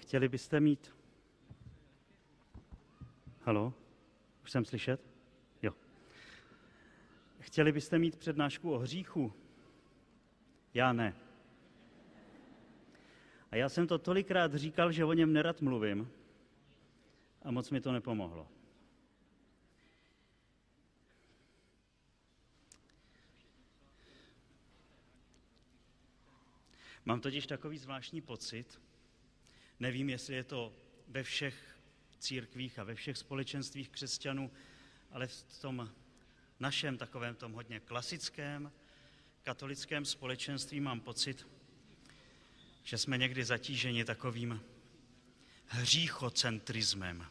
Chtěli byste mít... Haló? Už jsem slyšet? Jo. Chtěli byste mít přednášku o hříchu? Já ne. A já jsem to tolikrát říkal, že o něm nerad mluvím a moc mi to nepomohlo. Mám totiž takový zvláštní pocit, nevím, jestli je to ve všech církvích a ve všech společenstvích křesťanů, ale v tom našem takovém tom hodně klasickém katolickém společenství mám pocit, že jsme někdy zatíženi takovým hříchocentrismem.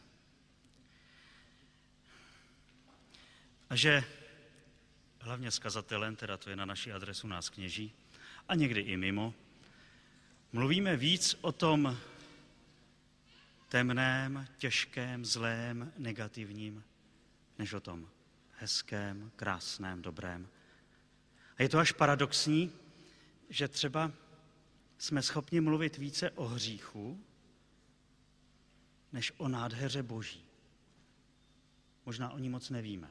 A že hlavně s kazatelem, teda to je na naši adresu nás kněží, a někdy i mimo, mluvíme víc o tom temném, těžkém, zlém, negativním, než o tom hezkém, krásném, dobrém. A je to až paradoxní, že třeba jsme schopni mluvit více o hříchu, než o nádheře Boží. Možná o ní moc nevíme.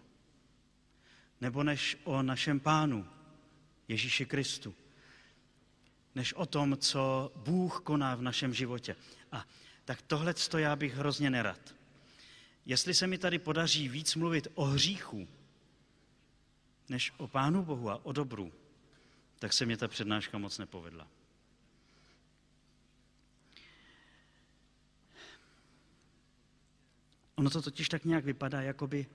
Nebo než o našem Pánu, Ježíši Kristu. Než o tom, co Bůh koná v našem životě. A tak tohleto já bych hrozně nerad. Jestli se mi tady podaří víc mluvit o hříchu, než o Pánu Bohu a o dobru, tak se mě ta přednáška moc nepovedla. Ono to totiž tak nějak vypadá, jakoby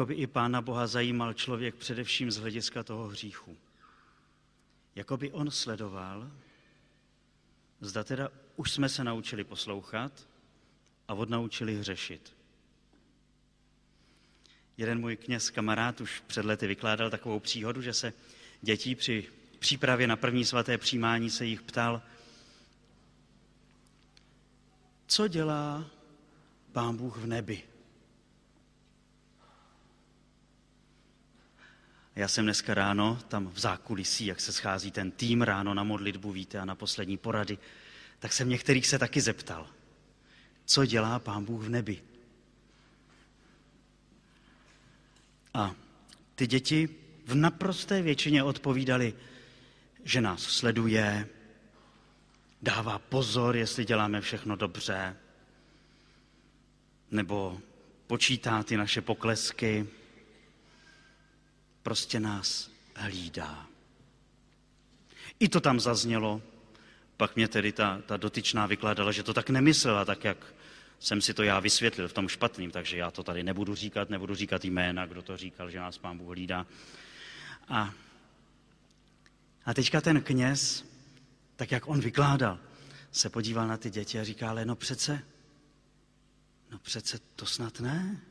i Pána Boha zajímal člověk především z hlediska toho hříchu. Jakoby on sledoval, zda teda už jsme se naučili poslouchat a odnaučili hřešit. Jeden můj kněz kamarád už před lety vykládal takovou příhodu, že se dětí při přípravě na první svaté přijímání se jich ptal, co dělá Pán Bůh v nebi. Já jsem dneska ráno tam v zákulisí, jak se schází ten tým ráno na modlitbu, víte, a na poslední porady, tak jsem některých se taky zeptal, co dělá Pán Bůh v nebi. A ty děti v naprosté většině odpovídali, že nás sleduje, dává pozor, jestli děláme všechno dobře, nebo počítá ty naše poklesky, prostě nás hlídá. I to tam zaznělo, pak mě tedy ta dotyčná vykládala, že to tak nemyslela, tak jak jsem si to já vysvětlil v tom špatným, takže já to tady nebudu říkat jména, kdo to říkal, že nás Pán Bůh hlídá. A teďka ten kněz, tak jak on vykládal, se podíval na ty děti a říká, ale no přece to snad ne.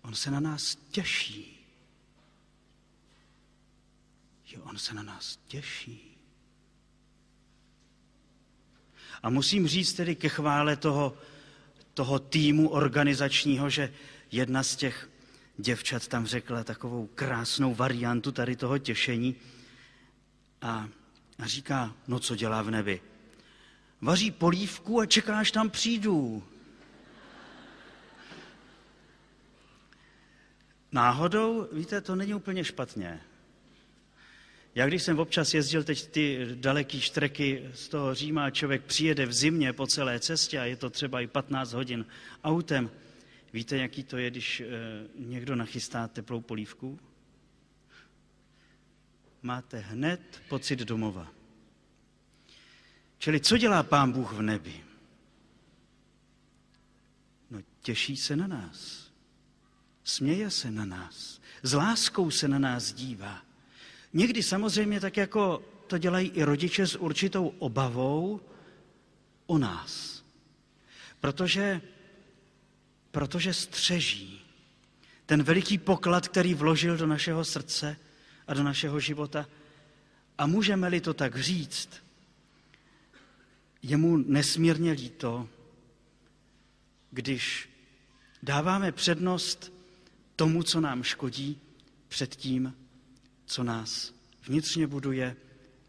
On se na nás těší. Jo, on se na nás těší. A musím říct tedy ke chvále toho týmu organizačního, že jedna z těch děvčat tam řekla takovou krásnou variantu tady toho těšení a říká, no co dělá v nebi? Vaří polívku a čeká, až tam přijdu. Náhodou, víte, to není úplně špatně. Já když jsem občas jezdil teď ty daleký štreky z toho Říma a člověk přijede v zimě po celé cestě a je to třeba i 15 hodin autem, víte, jaký to je, když někdo nachystá teplou polívku? Máte hned pocit domova. Čili co dělá Pán Bůh v nebi? No těší se na nás. Směje se na nás. S láskou se na nás dívá. Někdy samozřejmě tak, jako to dělají i rodiče s určitou obavou o nás. Protože střeží ten veliký poklad, který vložil do našeho srdce a do našeho života. A můžeme-li to tak říct, je mu nesmírně líto, když dáváme přednost tomu, co nám škodí, před tím, co nás vnitřně buduje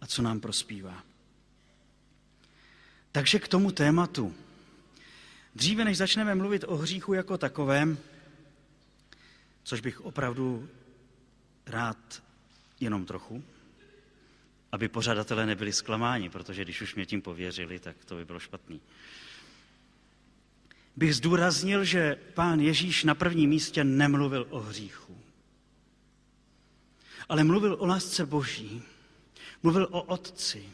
a co nám prospívá. Takže k tomu tématu. Dříve, než začneme mluvit o hříchu jako takovém, což bych opravdu rád jenom trochu, aby pořadatelé nebyli zklamáni, protože když už mě tím pověřili, tak to by bylo špatný. Bych zdůraznil, že Pán Ježíš na prvním místě nemluvil o hříchu, ale mluvil o lásce Boží, mluvil o Otci,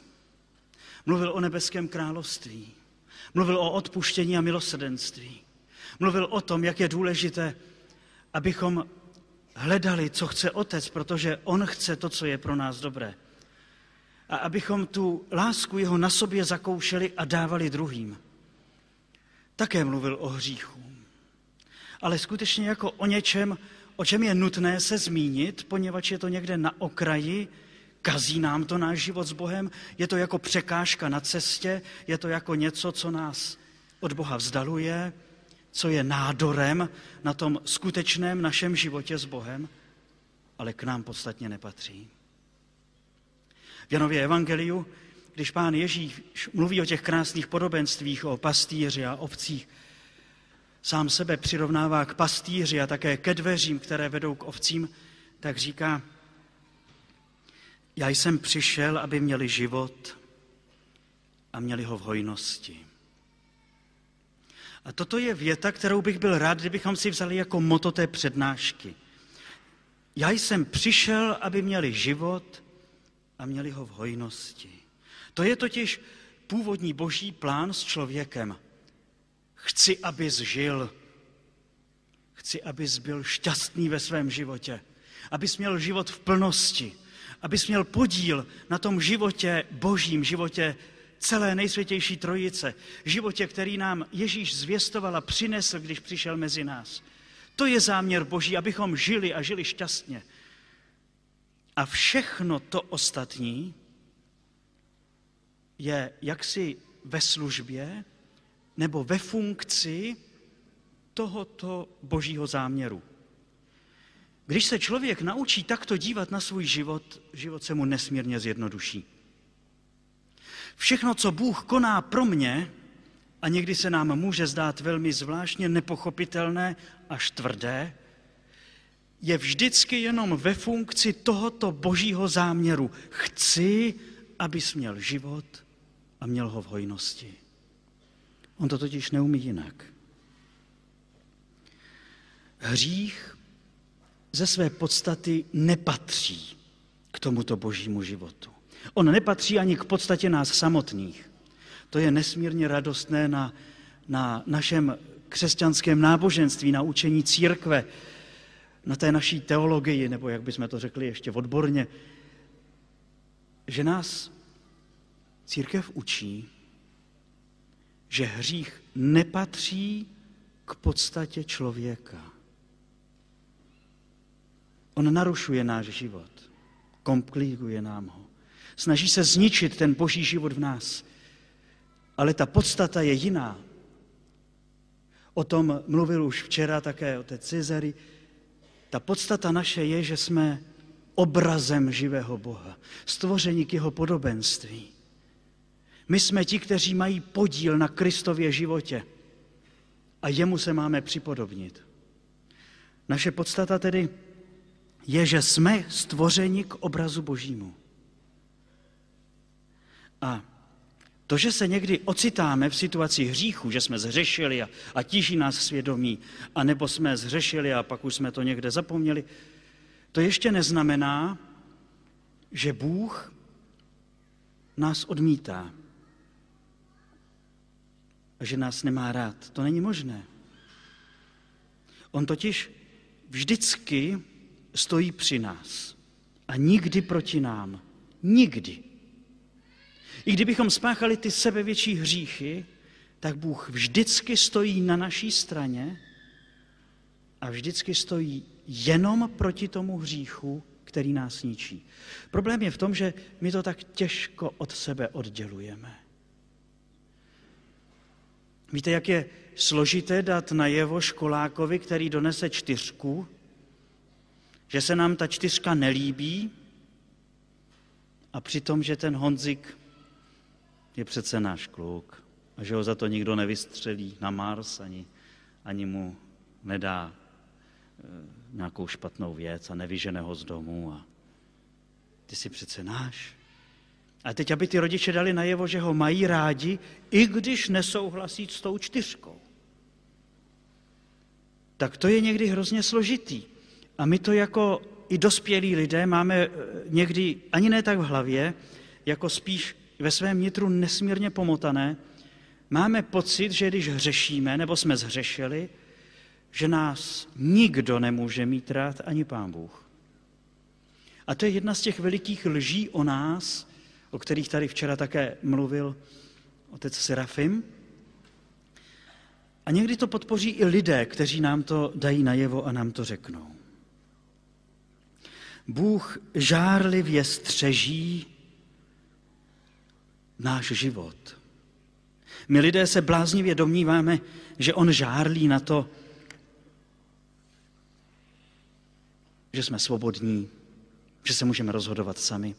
mluvil o nebeském království, mluvil o odpuštění a milosrdenství, mluvil o tom, jak je důležité, abychom hledali, co chce Otec, protože on chce to, co je pro nás dobré. A abychom tu lásku jeho na sobě zakoušeli a dávali druhým. Také mluvil o hříchu. Ale skutečně jako o něčem, o čem je nutné se zmínit, poněvadž je to někde na okraji, kazí nám to náš život s Bohem, je to jako překážka na cestě, je to jako něco, co nás od Boha vzdaluje, co je nádorem na tom skutečném našem životě s Bohem, ale k nám podstatně nepatří. V Janově evangeliu, když Pán Ježíš mluví o těch krásných podobenstvích, o pastýři a ovcích, sám sebe přirovnává k pastýři a také ke dveřím, které vedou k ovcím, tak říká, já jsem přišel, aby měli život a měli ho v hojnosti. A toto je věta, kterou bych byl rád, kdybychom si vzali jako motto té přednášky. Já jsem přišel, aby měli život a měli ho v hojnosti. To je totiž původní boží plán s člověkem. Chci, abys žil. Chci, abys byl šťastný ve svém životě. Abys měl život v plnosti. Abys měl podíl na tom životě božím, životě celé nejsvětější trojice. Životě, který nám Ježíš zvěstoval a přinesl, když přišel mezi nás. To je záměr boží, abychom žili a žili šťastně. A všechno to ostatní je jaksi ve službě nebo ve funkci tohoto božího záměru. Když se člověk naučí takto dívat na svůj život, život se mu nesmírně zjednoduší. Všechno, co Bůh koná pro mě, a někdy se nám může zdát velmi zvláštně nepochopitelné až tvrdé, je vždycky jenom ve funkci tohoto božího záměru. Chci, abys měl život a měl ho v hojnosti. On to totiž neumí jinak. Hřích ze své podstaty nepatří k tomuto božímu životu. On nepatří ani k podstatě nás samotných. To je nesmírně radostné na našem křesťanském náboženství, na učení církve, na té naší teologii, nebo jak bychom to řekli ještě odborně, že nás církev učí, že hřích nepatří k podstatě člověka. On narušuje náš život, komplikuje nám ho. Snaží se zničit ten boží život v nás. Ale ta podstata je jiná. O tom mluvil už včera také otec Cezary. Ta podstata naše je, že jsme obrazem živého Boha, stvoření k jeho podobenství. My jsme ti, kteří mají podíl na Kristově životě a jemu se máme připodobnit. Naše podstata tedy je, že jsme stvořeni k obrazu Božímu. A to, že se někdy ocitáme v situaci hříchu, že jsme zhřešili a tíží nás svědomí, anebo jsme zhřešili a pak už jsme to někde zapomněli, to ještě neznamená, že Bůh nás odmítá a že nás nemá rád. To není možné. On totiž vždycky stojí při nás a nikdy proti nám. Nikdy. I kdybychom spáchali ty sebevětší hříchy, tak Bůh vždycky stojí na naší straně a vždycky stojí jenom proti tomu hříchu, který nás ničí. Problém je v tom, že my to tak těžko od sebe oddělujeme. Víte, jak je složité dát najevo školákovi, který donese 4, že se nám ta 4 nelíbí a přitom, že ten Honzik je přece náš kluk. a že ho za to nikdo nevystřelí na Mars, ani mu nedá nějakou špatnou věc a nevyžene ho z domu. A ty jsi přece náš. A teď, aby ty rodiče dali najevo, že ho mají rádi, i když nesouhlasí s tou 4. Tak to je někdy hrozně složitý. A my to jako i dospělí lidé máme někdy ani ne tak v hlavě, jako spíš ve svém nitru nesmírně pomotané. Máme pocit, že když hřešíme, nebo jsme zhřešili, že nás nikdo nemůže mít rád, ani Pán Bůh. A to je jedna z těch velikých lží o nás, o kterých tady včera také mluvil otec Serafim. A někdy to podpoří i lidé, kteří nám to dají najevo a nám to řeknou. Bůh žárlivě střeží náš život. My lidé se bláznivě domníváme, že on žárlí na to, že jsme svobodní, že se můžeme rozhodovat sami.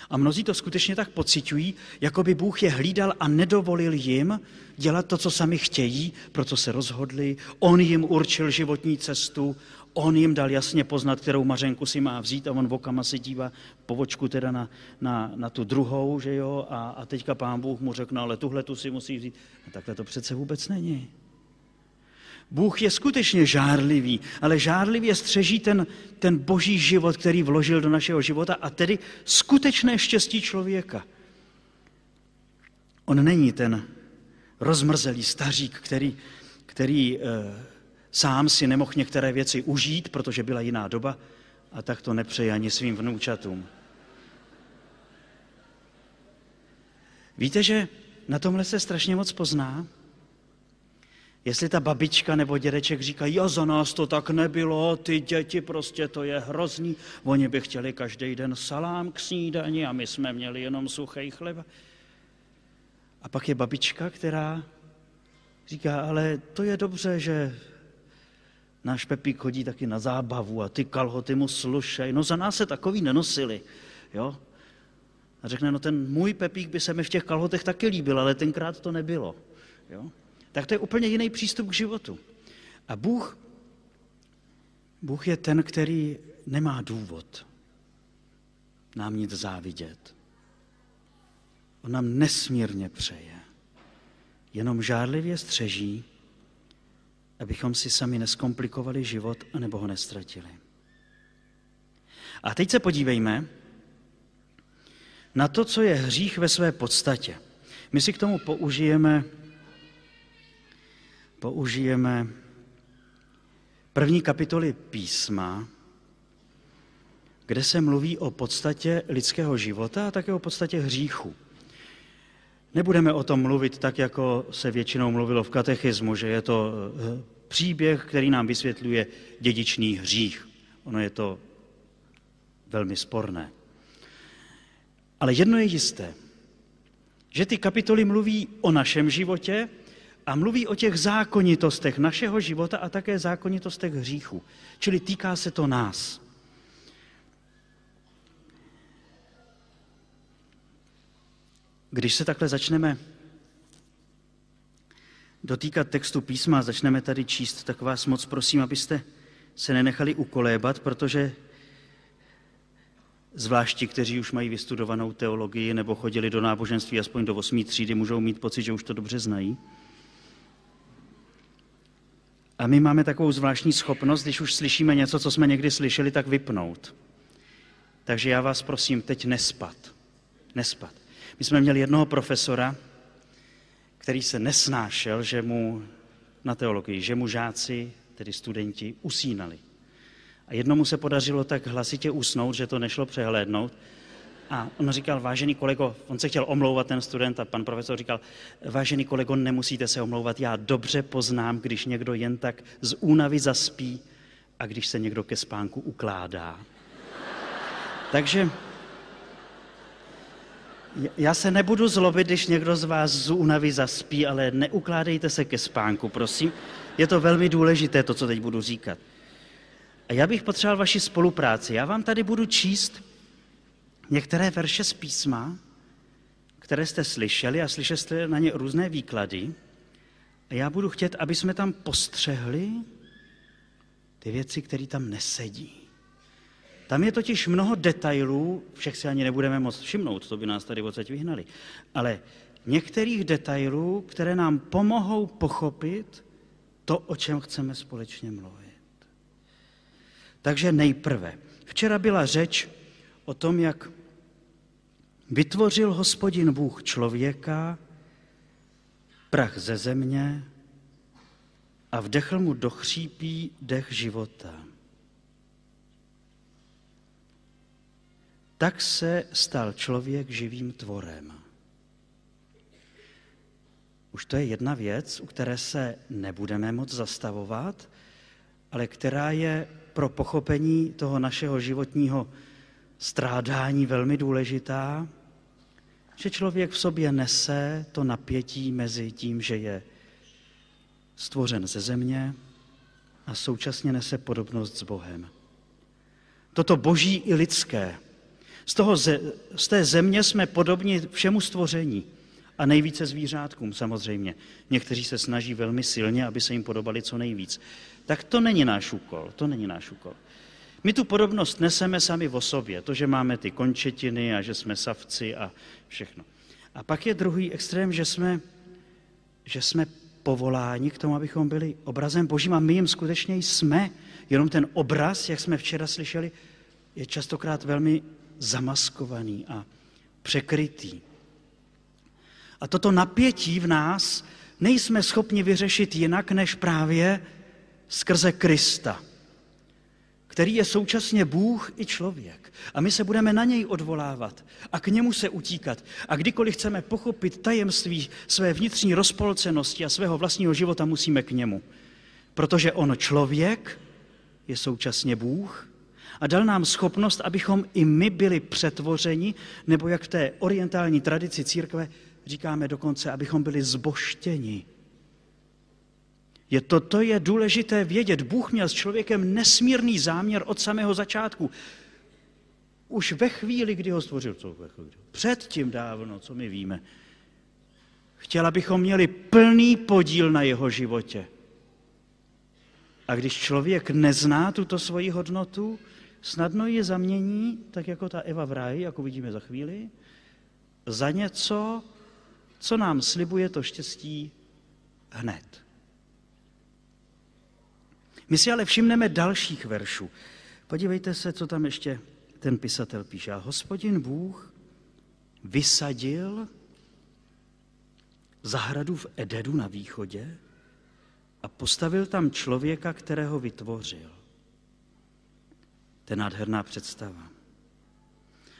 A mnozí to skutečně tak pociťují, jako by Bůh je hlídal a nedovolil jim dělat to, co sami chtějí, proto se rozhodli. On jim určil životní cestu, on jim dal jasně poznat, kterou Mařenku si má vzít a on okama se dívá po očku teda na tu druhou, že jo, a teďka Pán Bůh mu řekne, ale tuhle tu si musí vzít. A takhle to přece vůbec není. Bůh je skutečně žárlivý, ale žárlivě střeží ten boží život, který vložil do našeho života a tedy skutečné štěstí člověka. On není ten rozmrzelý stařík, který sám si nemohl některé věci užít, protože byla jiná doba a tak to nepřeje ani svým vnoučatům. Víte, že na tomhle se strašně moc pozná? Jestli ta babička nebo dědeček říkají, jo, za nás to tak nebylo, ty děti prostě to je hrozný, oni by chtěli každý den salám k snídani a my jsme měli jenom suchý chleba. A pak je babička, která říká, ale to je dobře, že náš Pepík chodí taky na zábavu a ty kalhoty mu slušej, no za nás se takový nenosili, jo. A řekne, no ten můj Pepík by se mi v těch kalhotech taky líbil, ale tenkrát to nebylo, jo. Tak to je úplně jiný přístup k životu. A Bůh je ten, který nemá důvod nám nic závidět. On nám nesmírně přeje. Jenom žárlivě střeží, abychom si sami neskomplikovali život anebo ho nestratili. A teď se podívejme na to, co je hřích ve své podstatě. My si k tomu použijeme 1. kapitoly písma, kde se mluví o podstatě lidského života a také o podstatě hříchu. Nebudeme o tom mluvit tak, jako se většinou mluvilo v katechismu, že je to příběh, který nám vysvětluje dědičný hřích. Ono je to velmi sporné. Ale jedno je jisté, že ty kapitoly mluví o našem životě a mluví o těch zákonitostech našeho života a také zákonitostech hříchu. Čili týká se to nás. Když se takhle začneme dotýkat textu písma a začneme tady číst, tak vás moc prosím, abyste se nenechali ukolébat, protože zvlášť ti, kteří už mají vystudovanou teologii nebo chodili do náboženství aspoň do 8. třídy, můžou mít pocit, že už to dobře znají. A my máme takovou zvláštní schopnost, když už slyšíme něco, co jsme někdy slyšeli, tak vypnout. Takže já vás prosím, teď nespat. My jsme měli jednoho profesora, který se nesnášel, že mu na teologii, že mu žáci, tedy studenti, usínali. A jednomu se podařilo tak hlasitě usnout, že to nešlo přehlédnout. A on říkal, vážený kolego, on se chtěl omlouvat ten student a pan profesor říkal, vážený kolego, nemusíte se omlouvat, já dobře poznám, když někdo jen tak z únavy zaspí a když se někdo ke spánku ukládá. Takže já se nebudu zlobit, když někdo z vás z únavy zaspí, ale neukládejte se ke spánku, prosím. Je to velmi důležité, to, co teď budu říkat. A já bych potřeboval vaši spolupráci. Já vám tady budu číst některé verše z písma, které jste slyšeli a slyšeli jste na ně různé výklady. A já budu chtět, aby jsme tam postřehli ty věci, které tam nesedí. Tam je totiž mnoho detailů, všech si ani nebudeme moc všimnout, to by nás tady odsaď vyhnali, ale některých detailů, které nám pomohou pochopit to, o čem chceme společně mluvit. Takže nejprve. Včera byla řeč o tom, jak vytvořil Hospodin Bůh člověka, prach ze země a vdechl mu do chřípí dech života. Tak se stal člověk živým tvorem. Už to je jedna věc, u které se nebudeme moc zastavovat, ale která je pro pochopení toho našeho životního strádání velmi důležitá, že člověk v sobě nese to napětí mezi tím, že je stvořen ze země a současně nese podobnost s Bohem. Toto boží i lidské. Z té země jsme podobni všemu stvoření a nejvíce zvířátkům samozřejmě. Někteří se snaží velmi silně, aby se jim podobali co nejvíc. Tak to není náš úkol, My tu podobnost neseme sami o sobě, to, že máme ty končetiny a že jsme savci a všechno. A pak je druhý extrém, že jsme povoláni k tomu, abychom byli obrazem Božím a my jim skutečně jsme. Jenom ten obraz, jak jsme včera slyšeli, je častokrát velmi zamaskovaný a překrytý. A toto napětí v nás nejsme schopni vyřešit jinak, než právě skrze Krista, který je současně Bůh i člověk. A my se budeme na něj odvolávat a k němu se utíkat. A kdykoliv chceme pochopit tajemství své vnitřní rozpolcenosti a svého vlastního života, musíme k němu. Protože on člověk je současně Bůh a dal nám schopnost, abychom i my byli přetvořeni, nebo jak v té orientální tradici církve říkáme dokonce, abychom byli zbožtěni. To je důležité vědět. Bůh měl s člověkem nesmírný záměr od samého začátku. Už ve chvíli, kdy ho stvořil, předtím dávno, co my víme, chtěl, abychom měli plný podíl na jeho životě. A když člověk nezná tuto svoji hodnotu, snadno ji zamění, tak jako ta Eva v ráji, jako vidíme za chvíli, za něco, co nám slibuje to štěstí hned. My si ale všimneme dalších veršů. Podívejte se, co tam ještě ten pisatel píše. A Hospodin Bůh vysadil zahradu v Edenu na východě a postavil tam člověka, kterého vytvořil. To je nádherná představa.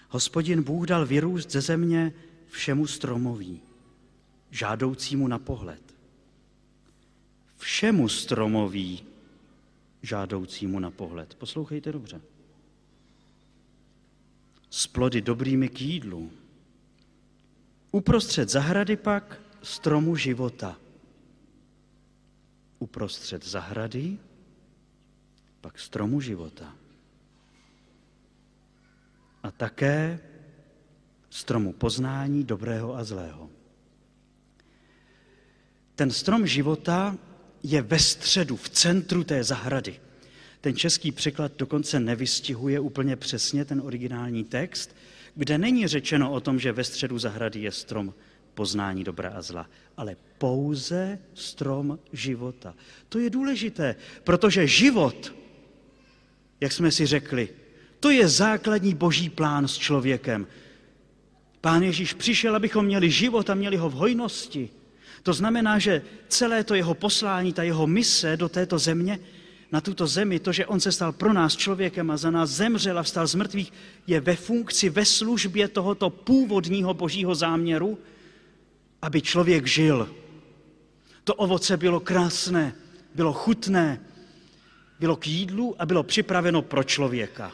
Hospodin Bůh dal vyrůst ze země všemu stromoví, žádoucímu na pohled. Všemu stromoví, žádoucímu na pohled. Poslouchejte dobře. S plody dobrými k jídlu. Uprostřed zahrady pak stromu života. Uprostřed zahrady pak stromu života. A také stromu poznání dobrého a zlého. Ten strom života je ve středu, v centru té zahrady. Ten český překlad dokonce nevystihuje úplně přesně ten originální text, kde není řečeno o tom, že ve středu zahrady je strom poznání dobra a zla, ale pouze strom života. To je důležité, protože život, jak jsme si řekli, to je základní boží plán s člověkem. Pán Ježíš přišel, abychom měli život a měli ho v hojnosti. To znamená, že celé to jeho poslání, ta jeho mise do této země, na tuto zemi, to, že on se stal pro nás člověkem a za nás zemřel a vstal z mrtvých, je ve funkci, ve službě tohoto původního božího záměru, aby člověk žil. To ovoce bylo krásné, bylo chutné, bylo k jídlu a bylo připraveno pro člověka.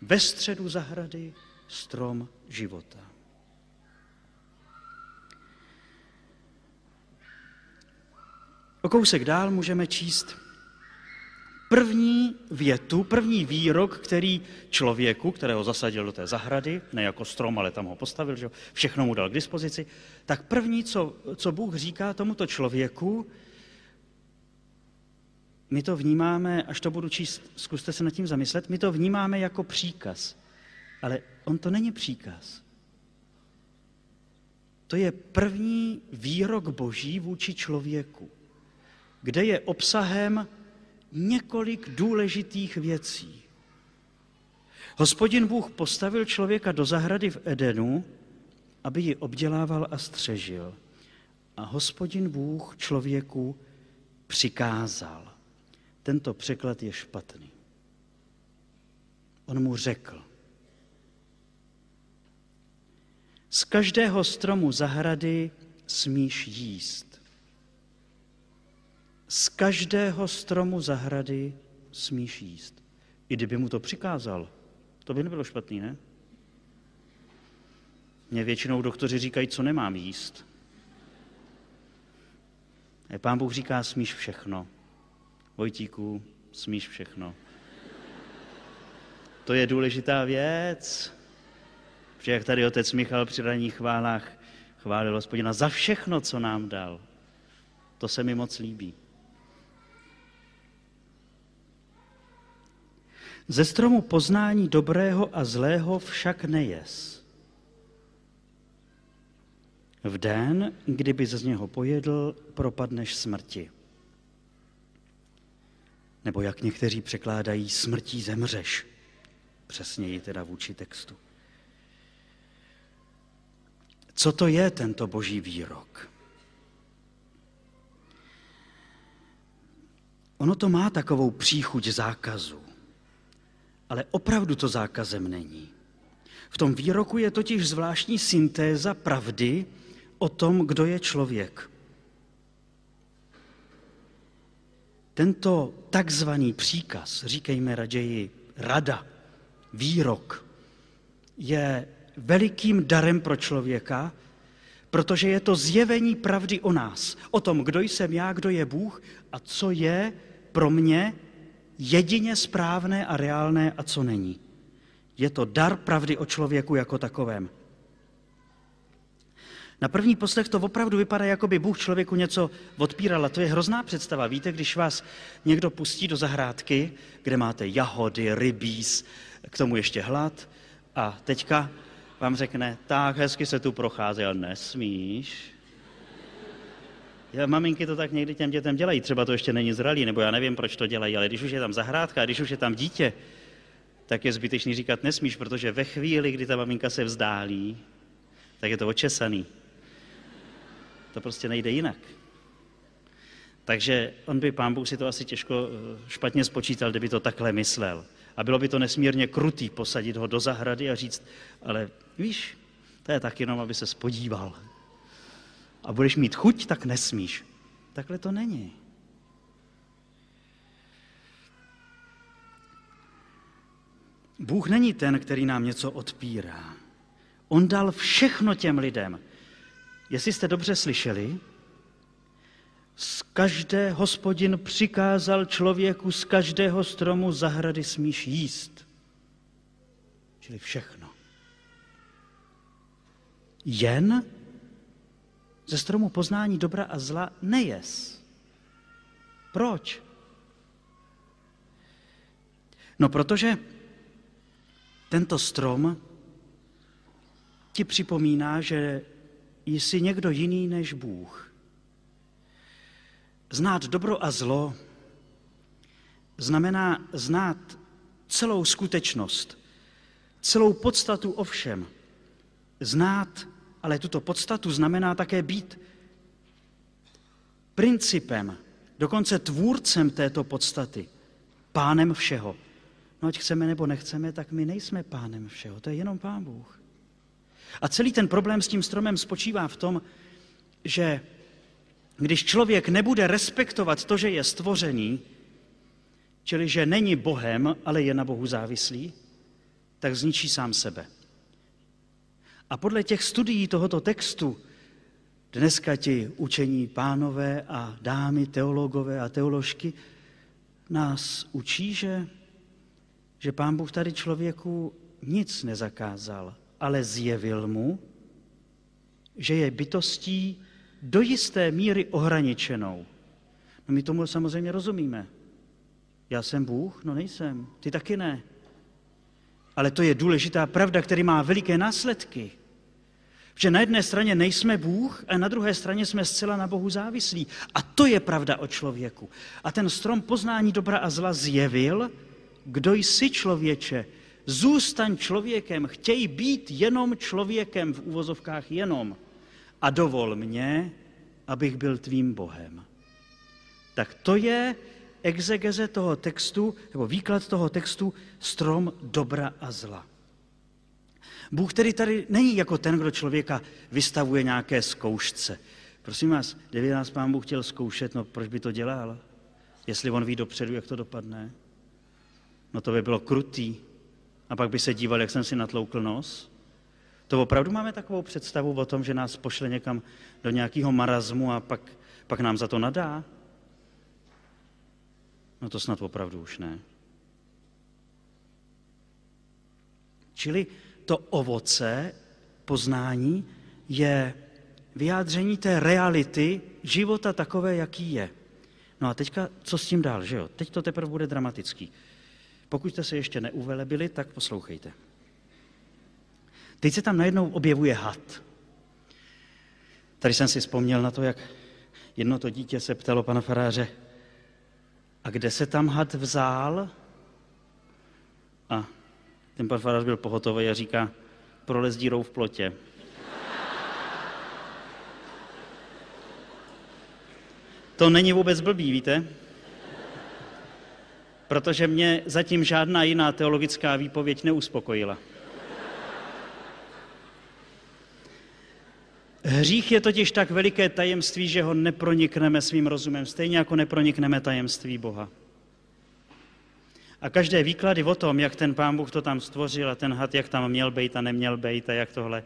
Ve středu zahrady strom života. O kousek dál můžeme číst první větu, první výrok, který člověku, kterého zasadil do té zahrady, ne jako strom, ale tam ho postavil, že všechno mu dal k dispozici, tak první, co Bůh říká tomuto člověku, my to vnímáme, až to budu číst, zkuste se nad tím zamyslet, my to vnímáme jako příkaz, ale on to není příkaz. To je první výrok Boží vůči člověku, kde je obsahem několik důležitých věcí. Hospodin Bůh postavil člověka do zahrady v Edenu, aby ji obdělával a střežil. A Hospodin Bůh člověku přikázal. Tento překlad je špatný. On mu řekl: z každého stromu zahrady smíš jíst. Z každého stromu zahrady smíš jíst. I kdyby mu to přikázal, to by nebylo špatný, ne? Mně většinou doktoři říkají, co nemám jíst. A Pán Bůh říká, smíš všechno. Vojtíku, smíš všechno. To je důležitá věc, protože jak tady otec Michal při ranních chválách chválil Hospodina za všechno, co nám dal. To se mi moc líbí. Ze stromu poznání dobrého a zlého však nejes. V den, kdyby z něho pojedl, propadneš smrti. Nebo jak někteří překládají, smrtí zemřeš. Přesněji teda vůči textu. Co to je tento Boží výrok? Ono to má takovou příchuť zákazu, ale opravdu to zákazem není. V tom výroku je totiž zvláštní syntéza pravdy o tom, kdo je člověk. Tento takzvaný příkaz, říkejme raději rada, výrok, je velikým darem pro člověka, protože je to zjevení pravdy o nás, o tom, kdo jsem já, kdo je Bůh a co je pro mě jedině správné a reálné a co není. Je to dar pravdy o člověku jako takovém. Na první poslech to opravdu vypadá, jako by Bůh člověku něco odpíral. A to je hrozná představa. Víte, když vás někdo pustí do zahrádky, kde máte jahody, rybíz, k tomu ještě hlad, a teďka vám řekne, tak hezky se tu prochází, ale nesmíš. Maminky to tak někdy těm dětem dělají, třeba to ještě není zralý, nebo já nevím, proč to dělají, ale když už je tam zahrádka a když už je tam dítě, tak je zbytečný říkat nesmíš, protože ve chvíli, kdy ta maminka se vzdálí, tak je to očesaný. To prostě nejde jinak. Takže Pán Bůh si to asi těžko špatně spočítal, kdyby to takhle myslel. A bylo by to nesmírně krutý posadit ho do zahrady a říct, ale víš, to je tak jenom, aby se spodíval. A budeš mít chuť, tak nesmíš. Takhle to není. Bůh není ten, který nám něco odpírá. On dal všechno těm lidem. Jestli jste dobře slyšeli, Hospodin přikázal člověku, z každého stromu zahrady smíš jíst. Čili všechno. Jen ze stromu poznání dobra a zla nejes. Proč? No, protože tento strom ti připomíná, že jsi někdo jiný než Bůh. Znát dobro a zlo znamená znát celou skutečnost, celou podstatu o všem. Znát, ale tuto podstatu znamená také být principem, dokonce tvůrcem této podstaty, pánem všeho. No ať chceme nebo nechceme, tak my nejsme pánem všeho, to je jenom Pán Bůh. A celý ten problém s tím stromem spočívá v tom, že když člověk nebude respektovat to, že je stvořený, čili že není Bohem, ale je na Bohu závislý, tak zničí sám sebe. A podle těch studií tohoto textu dneska ti učení pánové a dámy, teologové a teoložky nás učí, že Pán Bůh tady člověku nic nezakázal, ale zjevil mu, že je bytostí do jisté míry ohraničenou. No my tomu samozřejmě rozumíme. Já jsem Bůh? No nejsem. Ty taky ne. Ale to je důležitá pravda, která má veliké následky. Že na jedné straně nejsme Bůh a na druhé straně jsme zcela na Bohu závislí. A to je pravda o člověku. A ten strom poznání dobra a zla zjevil, kdo jsi člověče, zůstaň člověkem, chtěj být jenom člověkem, v uvozovkách jenom. A dovol mě, abych byl tvým Bohem. Tak to je exegeze toho textu, nebo výklad toho textu, strom dobra a zla. Bůh tedy tady není jako ten, kdo člověka vystavuje nějaké zkoušce. Prosím vás, kdyby nás Pán Bůh chtěl zkoušet, no proč by to dělal? Jestli on ví dopředu, jak to dopadne? No to by bylo krutý. A pak by se díval, jak jsem si natloukl nos. To opravdu máme takovou představu o tom, že nás pošle někam do nějakého marazmu a pak nám za to nadá? No to snad opravdu už ne. Čili to ovoce poznání je vyjádření té reality života takové, jaký je. No a teďka, co s tím dál, že jo? Teď to teprve bude dramatický. Pokud jste se ještě neuvelebili, tak poslouchejte. Teď se tam najednou objevuje had. Tady jsem si vzpomněl na to, jak jedno to dítě se ptalo pana faráře, a kde se tam had vzal? A ten pan farář byl pohotový a říká, prolez dírou v plotě. To není vůbec blbý, víte? Protože mě zatím žádná jiná teologická výpověď neuspokojila. Hřích je totiž tak veliké tajemství, že ho nepronikneme svým rozumem, stejně jako nepronikneme tajemství Boha. A každé výklady o tom, jak ten Pán Bůh to tam stvořil a ten had, jak tam měl bejt a neměl bejt a jak tohle,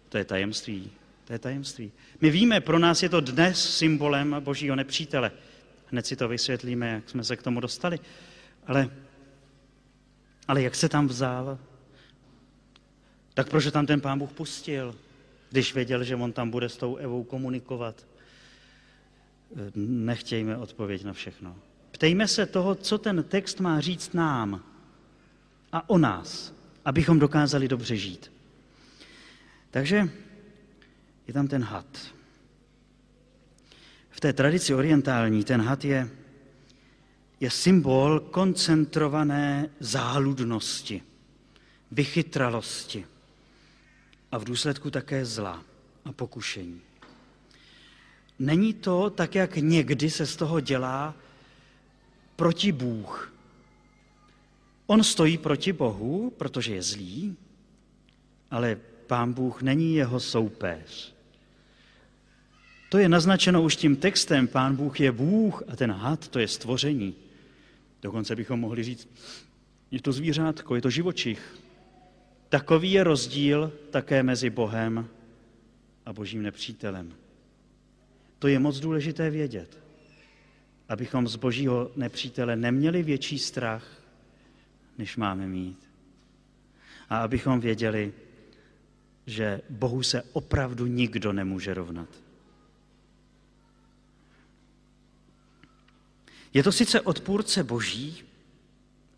to je tajemství. To je tajemství. My víme, pro nás je to dnes symbolem Božího nepřítele. Hned si to vysvětlíme, jak jsme se k tomu dostali. Ale jak se tam vzal? Tak proč tam ten Pán Bůh pustil, když věděl, že on tam bude s tou Evou komunikovat? Nechtějme odpověď na všechno. Ptejme se toho, co ten text má říct nám a o nás, abychom dokázali dobře žít. Takže je tam ten had. V té tradici orientální ten had je symbol koncentrované záludnosti, vychytralosti a v důsledku také zla a pokušení. Není to tak, jak někdy se z toho dělá protibůh. On stojí proti Bohu, protože je zlý, ale Pán Bůh není jeho soupeř. To je naznačeno už tím textem, Pán Bůh je Bůh a ten had, to je stvoření. Dokonce bychom mohli říct, je to zvířátko, je to živočich. Takový je rozdíl také mezi Bohem a Božím nepřítelem. To je moc důležité vědět, abychom z Božího nepřítele neměli větší strach, než máme mít. A abychom věděli, že Bohu se opravdu nikdo nemůže rovnat. Je to sice odpůrce Boží,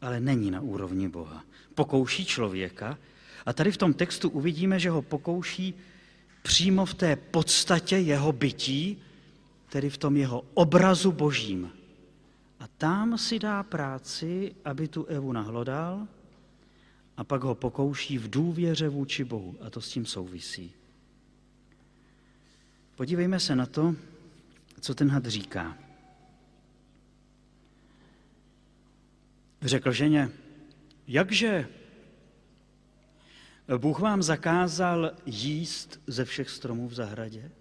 ale není na úrovni Boha. Pokouší člověka a tady v tom textu uvidíme, že ho pokouší přímo v té podstatě jeho bytí, tedy v tom jeho obrazu Božím. A tam si dá práci, aby tu Evu nahlodal a pak ho pokouší v důvěře vůči Bohu. A to s tím souvisí. Podívejme se na to, co ten had říká. Řekl ženě, jakže Bůh vám zakázal jíst ze všech stromů v zahradě?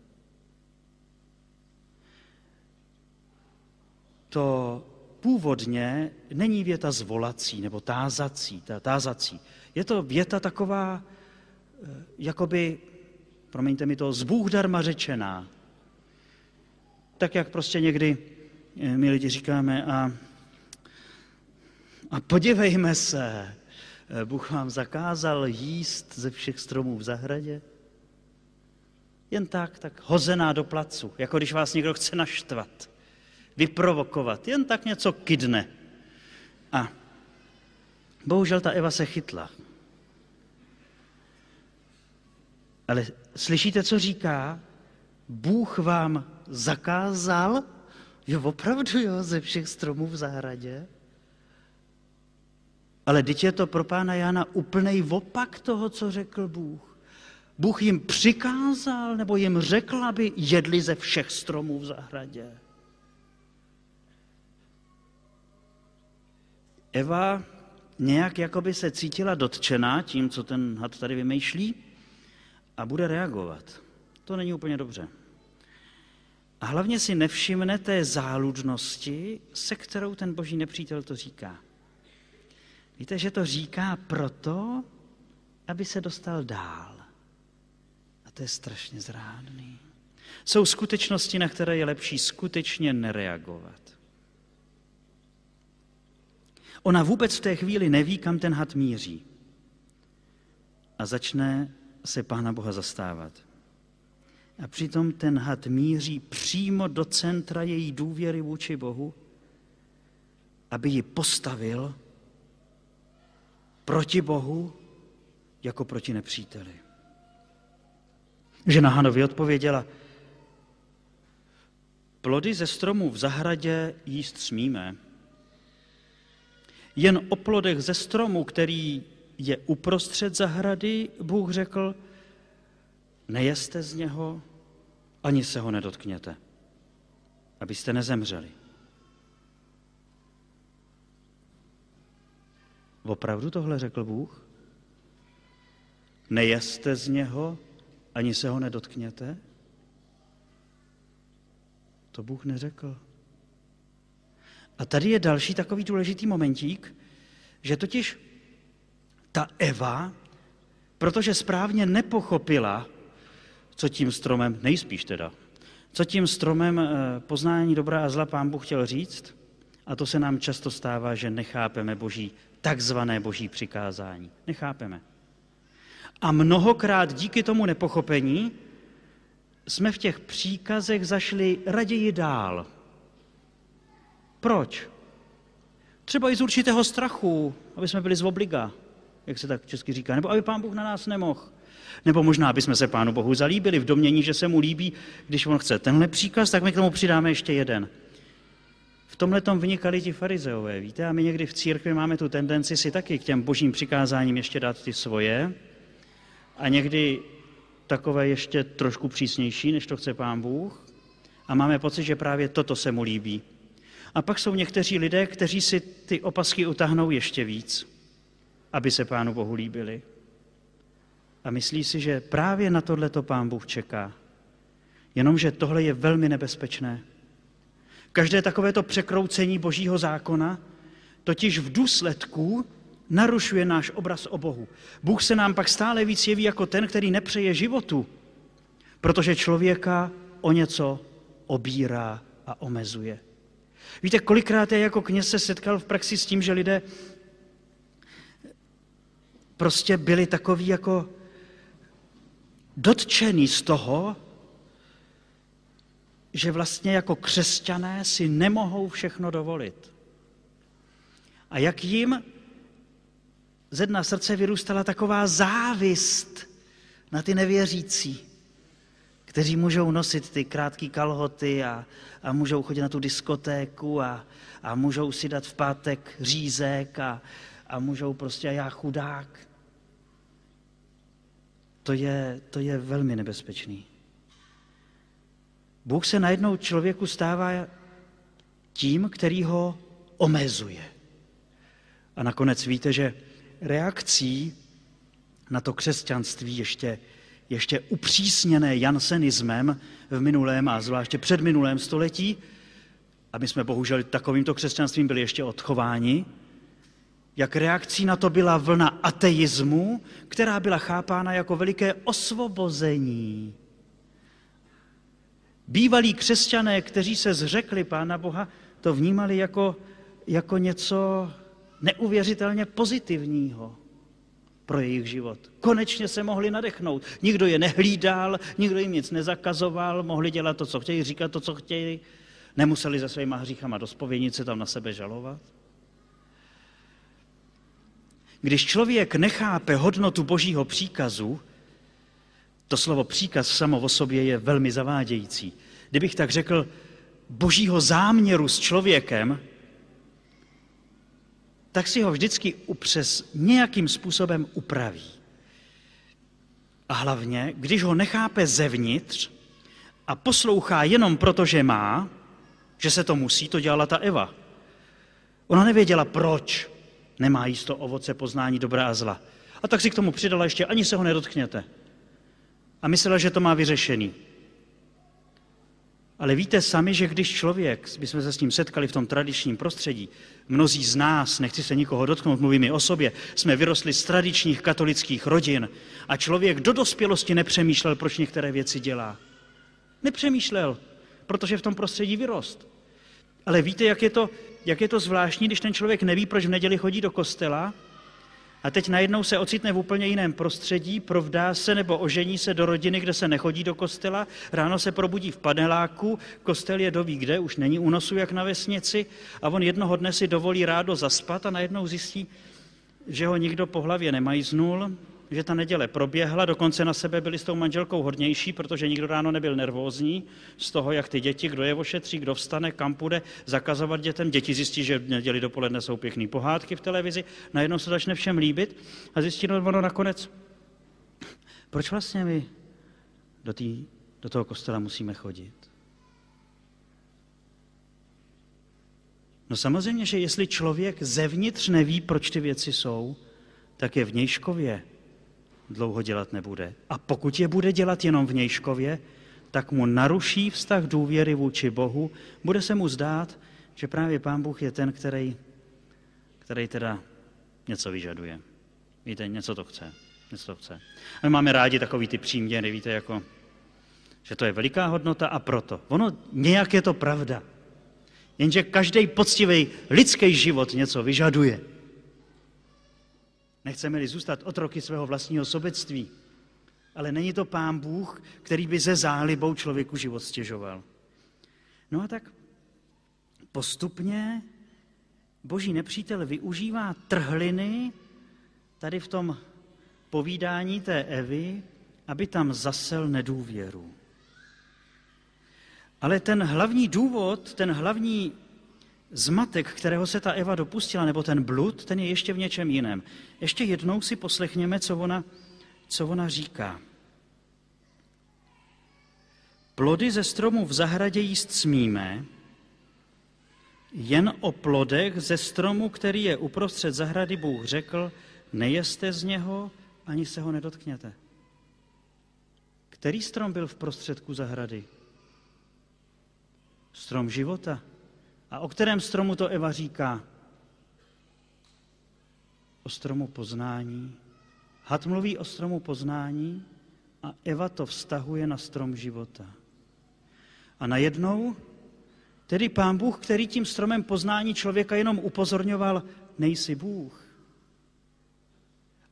To původně není věta zvolací nebo tázací. Je to věta taková, jakoby, promiňte mi to, z Bůh darma řečená. Tak jak prostě někdy my lidi říkáme, A podívejme se, Bůh vám zakázal jíst ze všech stromů v zahradě. Jen tak hozená do placu, jako když vás někdo chce naštvat, vyprovokovat, jen tak něco kydne. A bohužel ta Eva se chytla. Ale slyšíte, co říká? Bůh vám zakázal, jo, opravdu jo, ze všech stromů v zahradě. Ale teď je to pro pána Jana úplnej opak toho, co řekl Bůh. Bůh jim přikázal, nebo jim řekl, aby jedli ze všech stromů v zahradě. Eva nějak jakoby se cítila dotčená tím, co ten had tady vymýšlí, a bude reagovat. To není úplně dobře. A hlavně si nevšimne té záludnosti, se kterou ten boží nepřítel to říká. Víte, že to říká proto, aby se dostal dál. A to je strašně zrádný. Jsou skutečnosti, na které je lepší skutečně nereagovat. Ona vůbec v té chvíli neví, kam ten had míří. A začne se Pána Boha zastávat. A přitom ten had míří přímo do centra její důvěry vůči Bohu, aby ji postavil proti Bohu jako proti nepříteli. Žena Hanovi odpověděla, plody ze stromů v zahradě jíst smíme. Jen o plodech ze stromu, který je uprostřed zahrady, Bůh řekl, nejeste z něho, ani se ho nedotkněte, abyste nezemřeli. Opravdu tohle řekl Bůh? Nejeste z něho, ani se ho nedotkněte? To Bůh neřekl. A tady je další takový důležitý momentík, že totiž ta Eva, protože správně nepochopila, co tím stromem, nejspíš teda, co tím stromem poznání dobra a zla Pán Bůh chtěl říct, a to se nám často stává, že nechápeme takzvané boží přikázání. Nechápeme. A mnohokrát díky tomu nepochopení jsme v těch příkazech zašli raději dál. Proč? Třeba i z určitého strachu, aby jsme byli z obliga, jak se tak česky říká, nebo aby Pán Bůh na nás nemohl. Nebo možná, aby jsme se Pánu Bohu zalíbili v domnění, že se mu líbí, když on chce tenhle příkaz, tak my k tomu přidáme ještě jeden. V tomhletom vynikali ti farizeové, víte, a my někdy v církvi máme tu tendenci si taky k těm božím přikázáním ještě dát ty svoje a někdy takové ještě trošku přísnější, než to chce Pán Bůh, a máme pocit, že právě toto se mu líbí. A pak jsou někteří lidé, kteří si ty opasky utáhnou ještě víc, aby se Pánu Bohu líbili. A myslí si, že právě na tohleto Pán Bůh čeká. Jenomže tohle je velmi nebezpečné. Každé takovéto překroucení božího zákona totiž v důsledku narušuje náš obraz o Bohu. Bůh se nám pak stále víc jeví jako ten, který nepřeje životu, protože člověka o něco obírá a omezuje. Víte, kolikrát já jako kněz se setkal v praxi s tím, že lidé prostě byli takoví jako dotčení z toho, že vlastně jako křesťané si nemohou všechno dovolit. A jak jim ze dna srdce vyrůstala taková závist na ty nevěřící, kteří můžou nosit ty krátké kalhoty a můžou chodit na tu diskotéku a můžou si dát v pátek řízek a můžou prostě a já chudák. To je velmi nebezpečný. Bůh se najednou člověku stává tím, který ho omezuje. A nakonec víte, že reakcí na to křesťanství ještě upřísněné jansenismem v minulém a zvláště předminulém století, a my jsme bohužel takovýmto křesťanstvím byli ještě odchováni, jak reakcí na to byla vlna ateismu, která byla chápána jako veliké osvobození. Bývalí křesťané, kteří se zřekli Pána Boha, to vnímali jako něco neuvěřitelně pozitivního pro jejich život. Konečně se mohli nadechnout. Nikdo je nehlídal, nikdo jim nic nezakazoval, mohli dělat to, co chtějí, říkat to, co chtějí, nemuseli se svýma hříchama do zpovědnice tam na sebe žalovat. Když člověk nechápe hodnotu Božího příkazu, to slovo příkaz samo o sobě je velmi zavádějící. Kdybych tak řekl, Božího záměru s člověkem, tak si ho vždycky nějakým způsobem upraví. A hlavně, když ho nechápe zevnitř a poslouchá jenom proto, že má, že se to musí, to dělala ta Eva. Ona nevěděla, proč nemá jíst to ovoce poznání dobra a zla. A tak si k tomu přidala ještě, ani se ho nedotkněte. A myslela, že to má vyřešený. Ale víte sami, že když člověk, my jsme se s ním setkali v tom tradičním prostředí, mnozí z nás, nechci se nikoho dotknout, mluvím i o sobě, jsme vyrostli z tradičních katolických rodin a člověk do dospělosti nepřemýšlel, proč některé věci dělá. Nepřemýšlel, protože v tom prostředí vyrost. Ale víte, jak je to zvláštní, když ten člověk neví, proč v neděli chodí do kostela a teď najednou se ocitne v úplně jiném prostředí, provdá se nebo ožení se do rodiny, kde se nechodí do kostela, ráno se probudí v paneláku, kostel je doví kde, už není u nosu jak na vesnici a on jednoho dne si dovolí rádo zaspat a najednou zjistí, že ho nikdo po hlavě nemajznul, že ta neděle proběhla, dokonce na sebe byli s tou manželkou hodnější, protože nikdo ráno nebyl nervózní z toho, jak ty děti, kdo je ošetří, kdo vstane, kam půjde, zakazovat dětem. Děti zjistí, že v neděli dopoledne jsou pěkný pohádky v televizi, najednou se začne všem líbit a zjistí ono nakonec, proč vlastně my do toho kostela musíme chodit. No samozřejmě, že jestli člověk zevnitř neví, proč ty věci jsou, tak je vnějškově dlouho dělat nebude. A pokud je bude dělat jenom vnějškově, tak mu naruší vztah důvěry vůči Bohu. Bude se mu zdát, že právě Pán Bůh je ten, který teda něco vyžaduje. Víte, něco to chce. A my máme rádi takový ty příměry, víte, jako, že to je veliká hodnota a proto. Ono nějak je to pravda. Jenže každý poctivý lidský život něco vyžaduje. Nechceme-li zůstat otroky svého vlastního sobectví, ale není to Pán Bůh, který by ze zálibou člověku život stěžoval. No a tak postupně Boží nepřítel využívá trhliny tady v tom povídání té Evy, aby tam zasel nedůvěru. Ale ten hlavní důvod, ten hlavní zmatek, kterého se ta Eva dopustila, nebo ten blud, ten je ještě v něčem jiném. Ještě jednou si poslechněme, co ona říká. Plody ze stromu v zahradě jíst smíme, jen o plodech ze stromu, který je uprostřed zahrady, Bůh řekl, nejeste z něho, ani se ho nedotkněte. Který strom byl v prostředku zahrady? Strom života. A o kterém stromu to Eva říká? O stromu poznání. Had mluví o stromu poznání a Eva to vztahuje na strom života. A najednou tedy Pán Bůh, který tím stromem poznání člověka jenom upozorňoval, nejsi Bůh.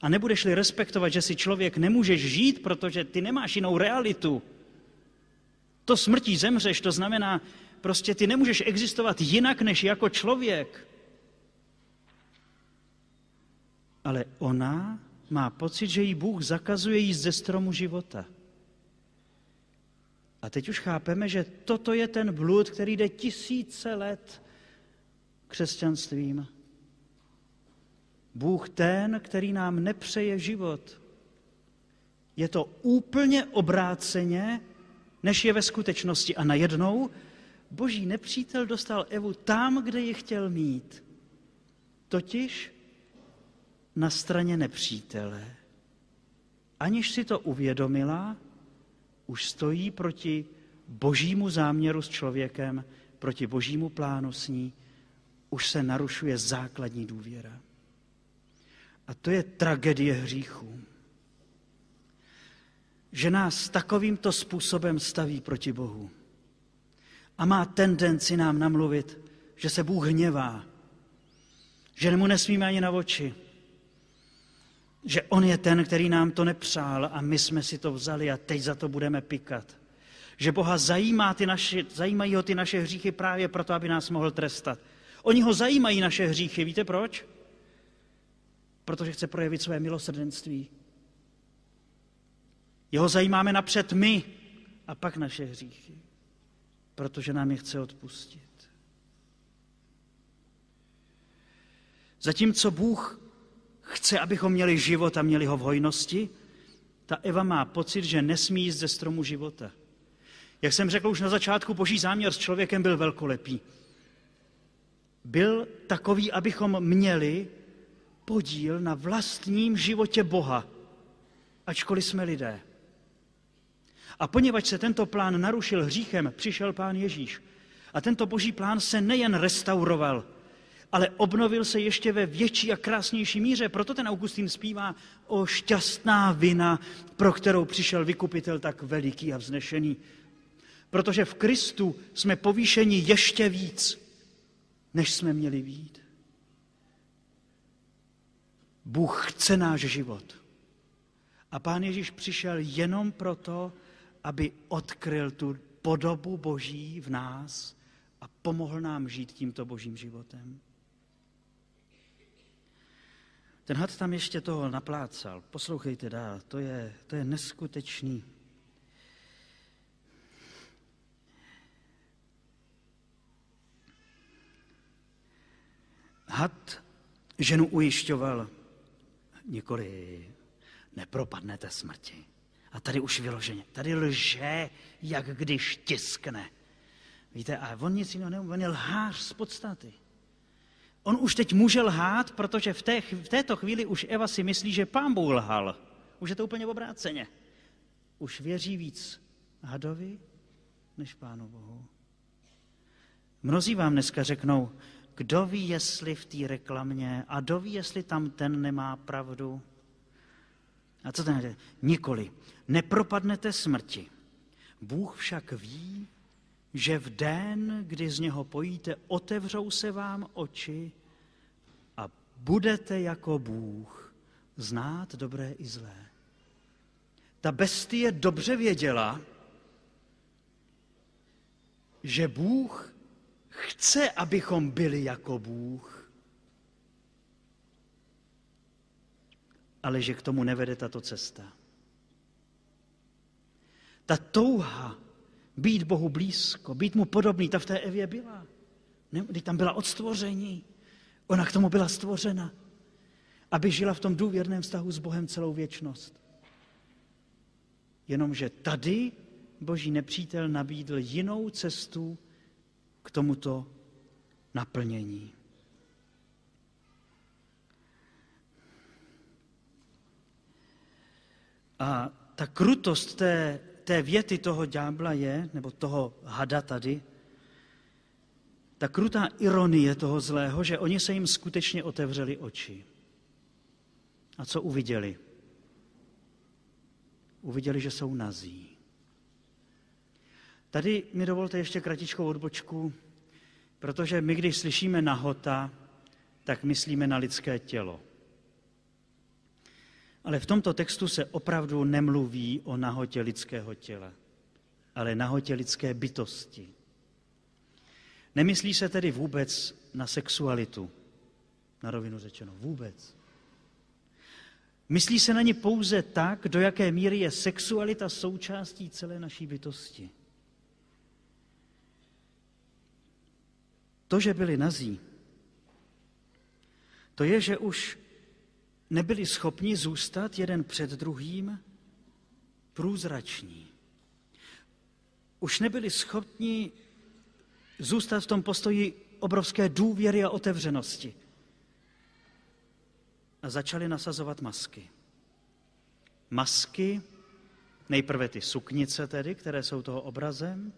A nebudeš-li respektovat, že si člověk nemůžeš žít, protože ty nemáš jinou realitu. To smrtí zemřeš, to znamená, prostě ty nemůžeš existovat jinak, než jako člověk. Ale ona má pocit, že jí Bůh zakazuje jíst ze stromu života. A teď už chápeme, že toto je ten blud, který jde tisíce let křesťanstvím. Bůh ten, který nám nepřeje život. Je to úplně obráceně, než je ve skutečnosti. A najednou Boží nepřítel dostal Evu tam, kde ji chtěl mít. Totiž na straně nepřítele. Aniž si to uvědomila, už stojí proti Božímu záměru s člověkem, proti Božímu plánu s ní, už se narušuje základní důvěra. A to je tragédie hříchu. Že nás takovýmto způsobem staví proti Bohu. A má tendenci nám namluvit, že se Bůh hněvá, že mu nesmíme ani na oči, že on je ten, který nám to nepřál a my jsme si to vzali a teď za to budeme pikat. Že Boha zajímají ho ty naše hříchy právě proto, aby nás mohl trestat. Oni ho zajímají naše hříchy, víte proč? Protože chce projevit své milosrdenství. Jeho zajímáme napřed my a pak naše hříchy, protože nám je chce odpustit. Zatímco Bůh chce, abychom měli život a měli ho v hojnosti, ta Eva má pocit, že nesmí jíst ze stromu života. Jak jsem řekl už na začátku, Boží záměr s člověkem byl velkolepý. Byl takový, abychom měli podíl na vlastním životě Boha, ačkoliv jsme lidé. A poněvadž se tento plán narušil hříchem, přišel Pán Ježíš. A tento Boží plán se nejen restauroval, ale obnovil se ještě ve větší a krásnější míře. Proto ten Augustín zpívá o šťastná vina, pro kterou přišel vykupitel tak veliký a vznešený. Protože v Kristu jsme povýšeni ještě víc, než jsme měli být. Bůh chce náš život. A Pán Ježíš přišel jenom proto, aby odkryl tu podobu Boží v nás a pomohl nám žít tímto Božím životem. Ten had tam ještě toho naplácal. Poslouchejte dál, to je neskutečný. Had ženu ujišťoval, nikoli nepropadnete smrti. A tady už vyloženě, tady lže, jak když tiskne. Víte, a on nic jiného neumí, on je lhář z podstaty. On už teď může lhát, protože v této chvíli už Eva si myslí, že Pán Bůh lhal. Už je to úplně obráceně. Už věří víc hadovi, než Pánu Bohu. Mnozí vám dneska řeknou, kdo ví, jestli v té reklamě, a kdo ví, jestli tam ten nemá pravdu. A co ten? Nikoli. Nepropadnete smrti. Bůh však ví, že v den, kdy z něho pojíte, otevřou se vám oči a budete jako Bůh znát dobré i zlé. Ta bestie dobře věděla, že Bůh chce, abychom byli jako Bůh, ale že k tomu nevede tato cesta. Ta touha být Bohu blízko, být mu podobný, ta v té Evě byla. Když tam byla od stvoření, ona k tomu byla stvořena, aby žila v tom důvěrném vztahu s Bohem celou věčnost. Jenomže tady Boží nepřítel nabídl jinou cestu k tomuto naplnění. A ta krutost té věty toho ďábla je, nebo toho hada tady, ta krutá ironie toho zlého, že oni se jim skutečně otevřeli oči. A co uviděli? Uviděli, že jsou nazí. Tady mi dovolte ještě kratičkou odbočku, protože my, když slyšíme nahota, tak myslíme na lidské tělo. Ale v tomto textu se opravdu nemluví o nahotě lidského těla, ale nahotě lidské bytosti. Nemyslí se tedy vůbec na sexualitu, na rovinu řečeno, vůbec. Myslí se na ní pouze tak, do jaké míry je sexualita součástí celé naší bytosti. To, že byli nazí, to je, že už nebyli schopni zůstat jeden před druhým průzrační. Už nebyli schopni zůstat v tom postoji obrovské důvěry a otevřenosti. A začali nasazovat masky. Masky, nejprve ty suknice tedy, které jsou toho obrazem,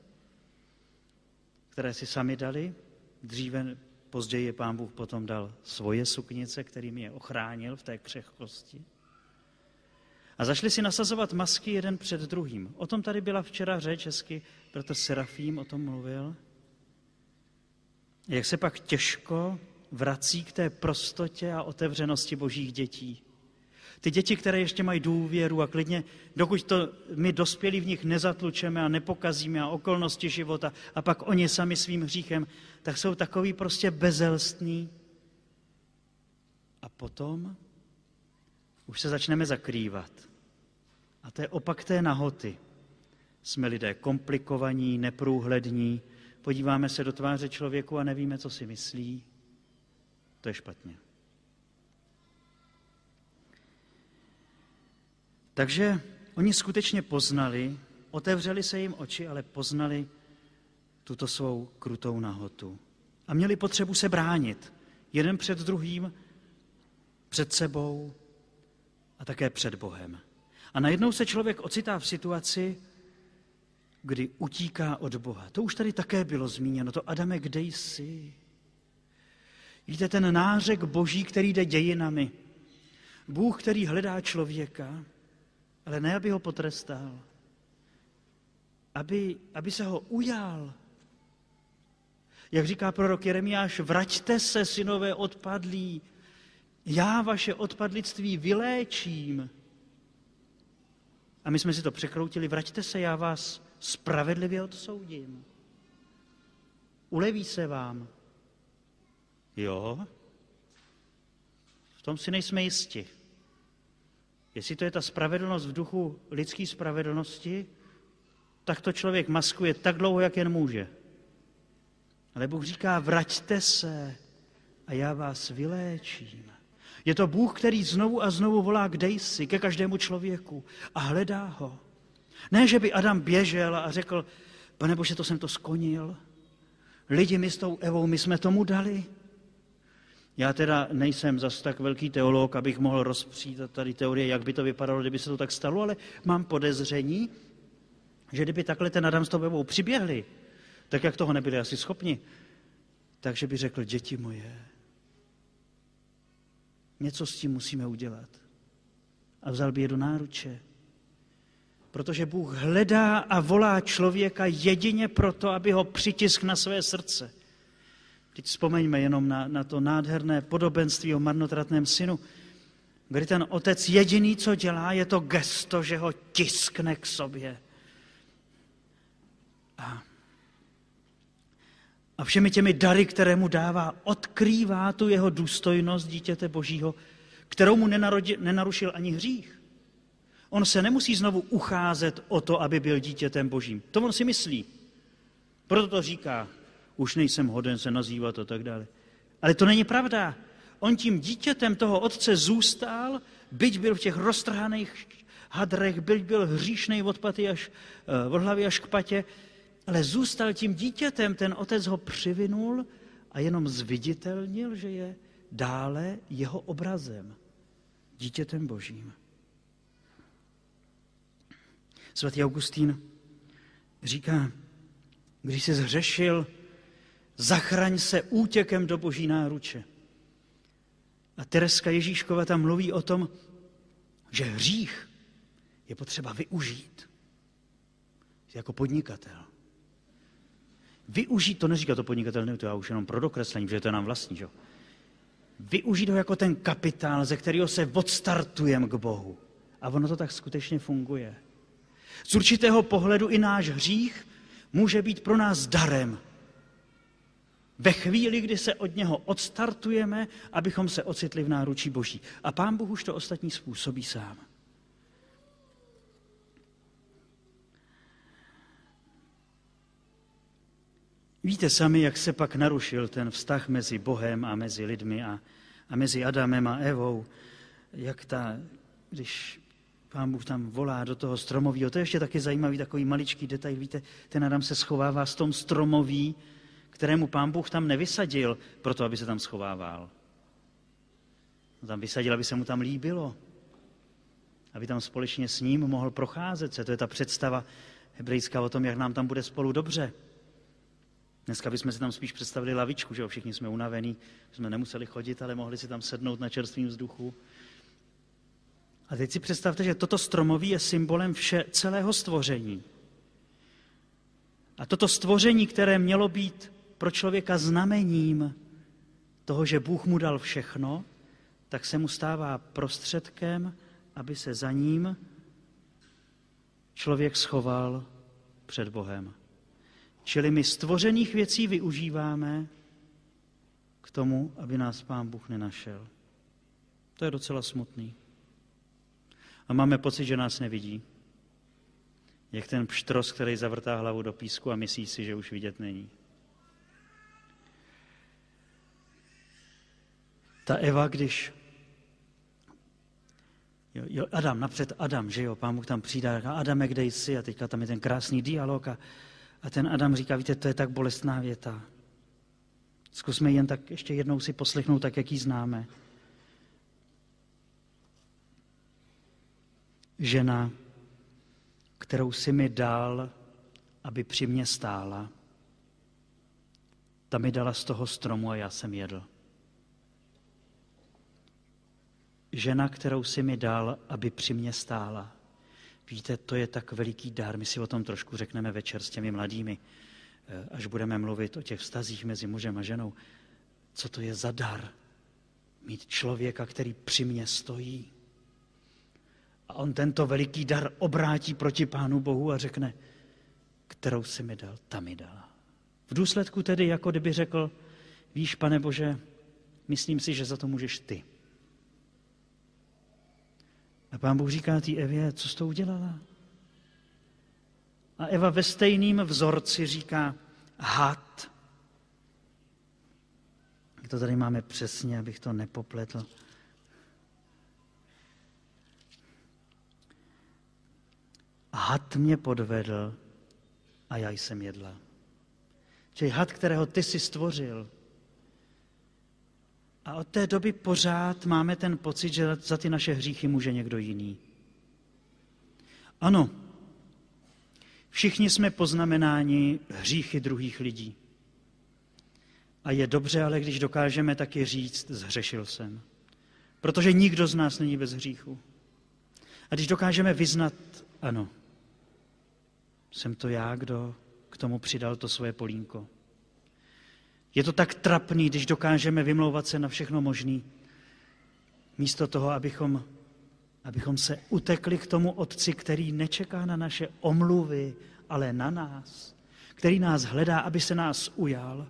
které si sami dali. Dříve, později Pán Bůh potom dal svoje suknice, kterými je ochránil v té křehkosti. A začali si nasazovat masky jeden před druhým. O tom tady byla včera řeč, hezky, proto Serafím o tom mluvil. Jak se pak těžko vrací k té prostotě a otevřenosti božích dětí. Ty děti, které ještě mají důvěru a klidně, dokud to my dospělí v nich nezatlučeme a nepokazíme a okolnosti života a pak oni sami svým hříchem, tak jsou takový prostě bezelstní. A potom už se začneme zakrývat. A to je opak té nahoty. Jsme lidé komplikovaní, neprůhlední, podíváme se do tváře člověku a nevíme, co si myslí. To je špatně. Takže oni skutečně poznali, otevřeli se jim oči, ale poznali tuto svou krutou nahotu. A měli potřebu se bránit. Jeden před druhým, před sebou a také před Bohem. A najednou se člověk ocitá v situaci, kdy utíká od Boha. To už tady také bylo zmíněno. To Adame, kde jsi? Víte, ten nářek boží, který jde dějinami. Bůh, který hledá člověka, ale ne, aby ho potrestal. Aby se ho ujal. Jak říká prorok Jeremiáš, vraťte se, synové odpadlí, já vaše odpadlictví vyléčím. A my jsme si to překroutili, vraťte se, já vás spravedlivě odsoudím. Uleví se vám. Jo, v tom si nejsme jisti. Jestli to je ta spravedlnost v duchu lidské spravedlnosti, tak to člověk maskuje tak dlouho, jak jen může. Ale Bůh říká, vraťte se a já vás vyléčím. Je to Bůh, který znovu a znovu volá, kde jsi, ke každému člověku a hledá ho. Ne, že by Adam běžel a řekl, Pane Bože, to jsem to skonil. Lidi, my s tou Evou, my jsme tomu dali. Já teda nejsem zas tak velký teolog, abych mohl rozpřít tady teorie, jak by to vypadalo, kdyby se to tak stalo, ale mám podezření, že kdyby takhle ten Adam s tou Evou přiběhli, tak jak toho nebyli asi schopni, takže by řekl, děti moje, něco s tím musíme udělat. A vzal by je do náruče. Protože Bůh hledá a volá člověka jedině proto, aby ho přitiskl na své srdce. Teď vzpomeňme jenom na to nádherné podobenství o marnotratném synu, kdy ten otec jediný, co dělá, je to gesto, že ho tiskne k sobě. A všemi těmi dary, které mu dává, odkrývá tu jeho důstojnost dítěte Božího, kterou mu nenarušil ani hřích. On se nemusí znovu ucházet o to, aby byl dítětem Božím. To on si myslí. Proto to říká, už nejsem hoden se nazývat a tak dále. Ale to není pravda. On tím dítětem toho otce zůstal, byť byl v těch roztrhaných hadrech, byť byl hříšnej od hlavy až k patě, ale zůstal tím dítětem, ten otec ho přivinul a jenom zviditelnil, že je dále jeho obrazem, dítětem Božím. Svatý Augustín říká, když jsi zhřešil, zachraň se útěkem do Boží náruče. A Tereska Ježíškova tam mluví o tom, že hřích je potřeba využít. Jako podnikatel. Využít, to neříká to podnikatel, ne, to já už jenom pro dokreslení, protože to je nám vlastní. Že? Využít ho jako ten kapitál, ze kterého se odstartujeme k Bohu. A ono to tak skutečně funguje. Z určitého pohledu i náš hřích může být pro nás darem. Ve chvíli, kdy se od něho odstartujeme, abychom se ocitli v náručí Boží. A Pán Bůh už to ostatní způsobí sám. Víte sami, jak se pak narušil ten vztah mezi Bohem a mezi lidmi a mezi Adamem a Evou. Když Pán Bůh tam volá do toho stromového, to je ještě taky zajímavý takový maličký detail. Víte, ten Adam se schovává z tom stromoví, kterému Pán Bůh tam nevysadil, proto aby se tam schovával. Tam vysadil, aby se mu tam líbilo. Aby tam společně s ním mohl procházet se. To je ta představa hebrejská o tom, jak nám tam bude spolu dobře. Dneska bychom si tam spíš představili lavičku, že jo, všichni jsme unavení, jsme nemuseli chodit, ale mohli si tam sednout na čerstvém vzduchu. A teď si představte, že toto stromoví je symbolem celého stvoření. A toto stvoření, které mělo být pro člověka znamením toho, že Bůh mu dal všechno, tak se mu stává prostředkem, aby se za ním člověk schoval před Bohem. Čili my stvořených věcí využíváme k tomu, aby nás Pán Bůh nenašel. To je docela smutný. A máme pocit, že nás nevidí. Jak ten pštros, který zavrtá hlavu do písku a myslí si, že už vidět není. Ta Eva, když... Jo, Adam, že jo, Pán Bůh tam přijde a říká, Adame, kde jsi? A teďka tam je ten krásný dialog a ten Adam říká, víte, to je tak bolestná věta. Zkusme jen tak ještě jednou si poslechnout, tak jak ji známe. Žena, kterou jsi mi dal, aby při mně stála, ta mi dala z toho stromu a já jsem jedl. Žena, kterou jsi mi dal, aby při mně stála. Víte, to je tak veliký dar. My si o tom trošku řekneme večer s těmi mladými, až budeme mluvit o těch vztazích mezi mužem a ženou. Co to je za dar? Mít člověka, který při mně stojí. A on tento veliký dar obrátí proti Pánu Bohu a řekne, kterou jsi mi dal, ta mi dala. V důsledku tedy, jako kdyby řekl, víš, Pane Bože, myslím si, že za to můžeš ty. A Pán Bůh říká té Evě, co jsi to udělala? A Eva ve stejným vzorci říká, had. To tady máme přesně, abych to nepopletl. Had mě podvedl a já jsem jedla. Čili had, kterého ty jsi stvořil. A od té doby pořád máme ten pocit, že za ty naše hříchy může někdo jiný. Ano, všichni jsme poznamenáni hříchy druhých lidí. A je dobře, ale když dokážeme taky říct, zhřešil jsem. Protože nikdo z nás není bez hříchu. A když dokážeme vyznat, ano, jsem to já, kdo k tomu přidal to svoje polínko. Je to tak trapný, když dokážeme vymlouvat se na všechno možný. Místo toho, abychom se utekli k tomu Otci, který nečeká na naše omluvy, ale na nás. Který nás hledá, aby se nás ujal.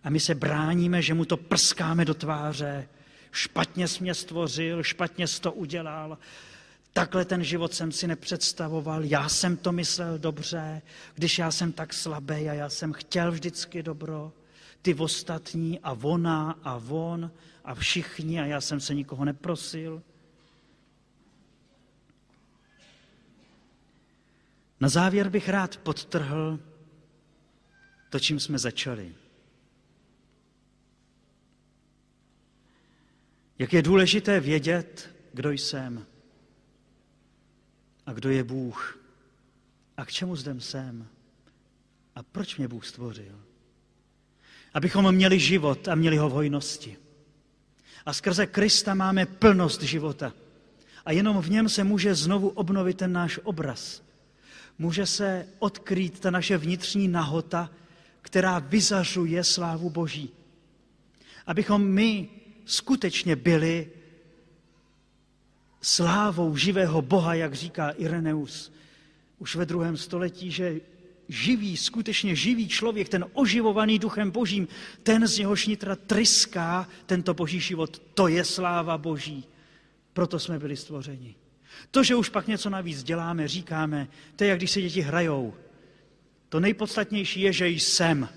A my se bráníme, že mu to prskáme do tváře. Špatně jsi mě stvořil, špatně jsi to udělal. Takhle ten život jsem si nepředstavoval, já jsem to myslel dobře, když já jsem tak slabý a já jsem chtěl vždycky dobro. Ty ostatní a ona a on a všichni a já jsem se nikoho neprosil. Na závěr bych rád podtrhl to, čím jsme začali. Jak je důležité vědět, kdo jsem a kdo je Bůh a k čemu zde jsem a proč mě Bůh stvořil. Abychom měli život a měli ho v hojnosti. A skrze Krista máme plnost života. A jenom v něm se může znovu obnovit ten náš obraz. Může se odkrýt ta naše vnitřní nahota, která vyzařuje slávu Boží. Abychom my skutečně byli slávou živého Boha, jak říká Ireneus už ve 2. století, že skutečně živý člověk, ten oživovaný Duchem Božím, ten z něhož nitra tryská tento Boží život, to je sláva Boží. Proto jsme byli stvořeni. To, že už pak něco navíc děláme, říkáme, to je, jak když se děti hrajou. To nejpodstatnější je, že jsem.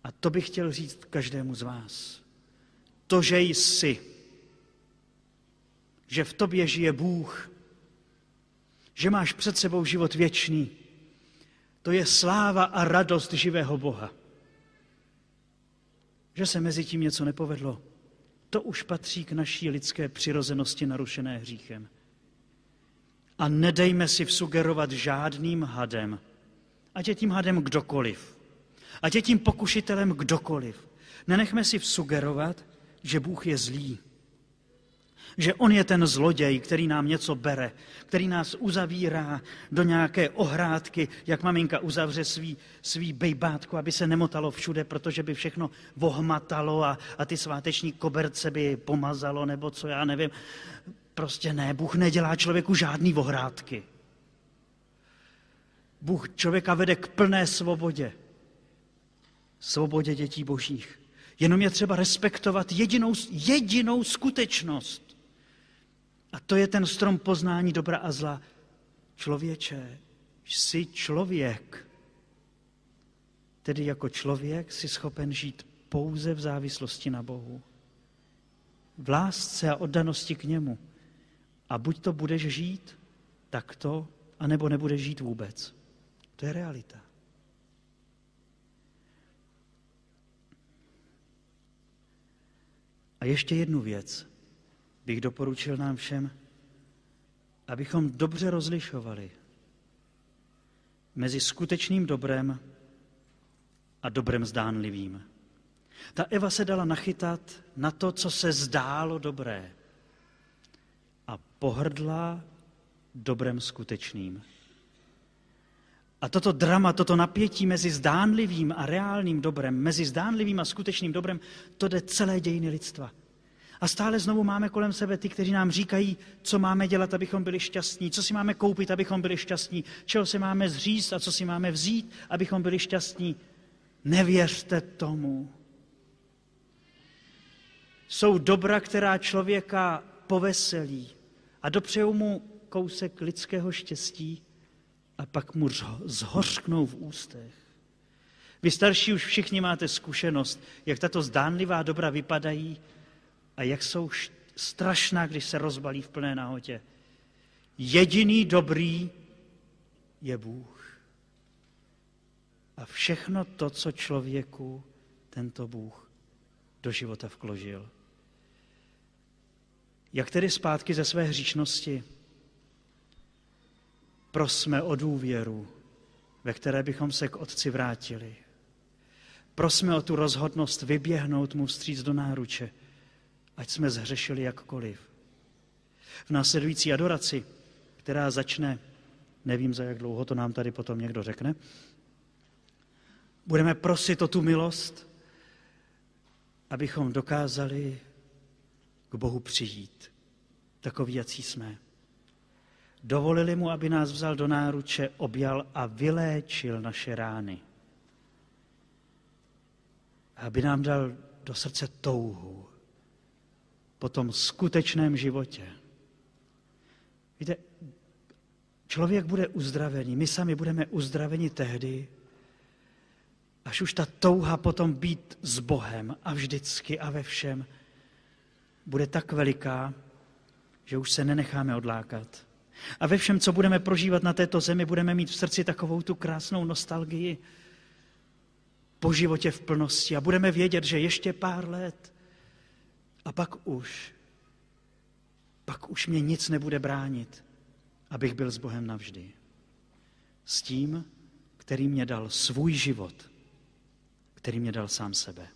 A to bych chtěl říct každému z vás. To, že jsi. Že v tobě žije Bůh. Že máš před sebou život věčný. To je sláva a radost živého Boha. Že se mezi tím něco nepovedlo, to už patří k naší lidské přirozenosti narušené hříchem. A nedejme si vsugerovat žádným hadem, ať je tím hadem kdokoliv, ať je tím pokušitelem kdokoliv. Nenechme si vsugerovat, že Bůh je zlý, že on je ten zloděj, který nám něco bere, který nás uzavírá do nějaké ohrádky, jak maminka uzavře svý bejbátko, aby se nemotalo všude, protože by všechno vohmatalo a ty sváteční koberce by pomazalo, nebo co já nevím. Prostě ne, Bůh nedělá člověku žádný ohrádky. Bůh člověka vede k plné svobodě. Svobodě dětí božích. Jenom je třeba respektovat jedinou skutečnost. A to je ten strom poznání dobra a zla. Člověče, jsi člověk. Tedy jako člověk jsi schopen žít pouze v závislosti na Bohu. V lásce a oddanosti k němu. A buď to budeš žít takto, anebo nebudeš žít vůbec. To je realita. A ještě jednu věc bych doporučil nám všem, abychom dobře rozlišovali mezi skutečným dobrem a dobrem zdánlivým. Ta Eva se dala nachytat na to, co se zdálo dobré a pohrdla dobrem skutečným. A toto drama, toto napětí mezi zdánlivým a reálným dobrem, mezi zdánlivým a skutečným dobrem, to jde celé dějiny lidstva. A stále znovu máme kolem sebe ty, kteří nám říkají, co máme dělat, abychom byli šťastní, co si máme koupit, abychom byli šťastní, čeho se máme zříct a co si máme vzít, abychom byli šťastní. Nevěřte tomu. Jsou dobra, která člověka poveselí a dopřejou mu kousek lidského štěstí a pak mu zhořknou v ústech. Vy starší už všichni máte zkušenost, jak tato zdánlivá dobra vypadají a jak jsou strašná, když se rozbalí v plné nahotě. Jediný dobrý je Bůh. A všechno to, co člověku tento Bůh do života vkložil. Jak tedy zpátky ze své hříšnosti? Prosme o důvěru, ve které bychom se k Otci vrátili. Prosme o tu rozhodnost vyběhnout mu vstříc do náruče, ať jsme zhřešili jakkoliv. V následující adoraci, která začne, nevím za jak dlouho, to nám tady potom někdo řekne, budeme prosit o tu milost, abychom dokázali k Bohu přijít, takoví, jací jsme. Dovolili mu, aby nás vzal do náruče, objal a vyléčil naše rány. Aby nám dal do srdce touhu po tom skutečném životě. Víte, člověk bude uzdravený, my sami budeme uzdraveni tehdy, až už ta touha potom být s Bohem a vždycky a ve všem bude tak veliká, že už se nenecháme odlákat. A ve všem, co budeme prožívat na této zemi, budeme mít v srdci takovou tu krásnou nostalgii po životě v plnosti a budeme vědět, že ještě pár let a pak už mě nic nebude bránit, abych byl s Bohem navždy. S tím, který mě dal svůj život, který mě dal sám sebe.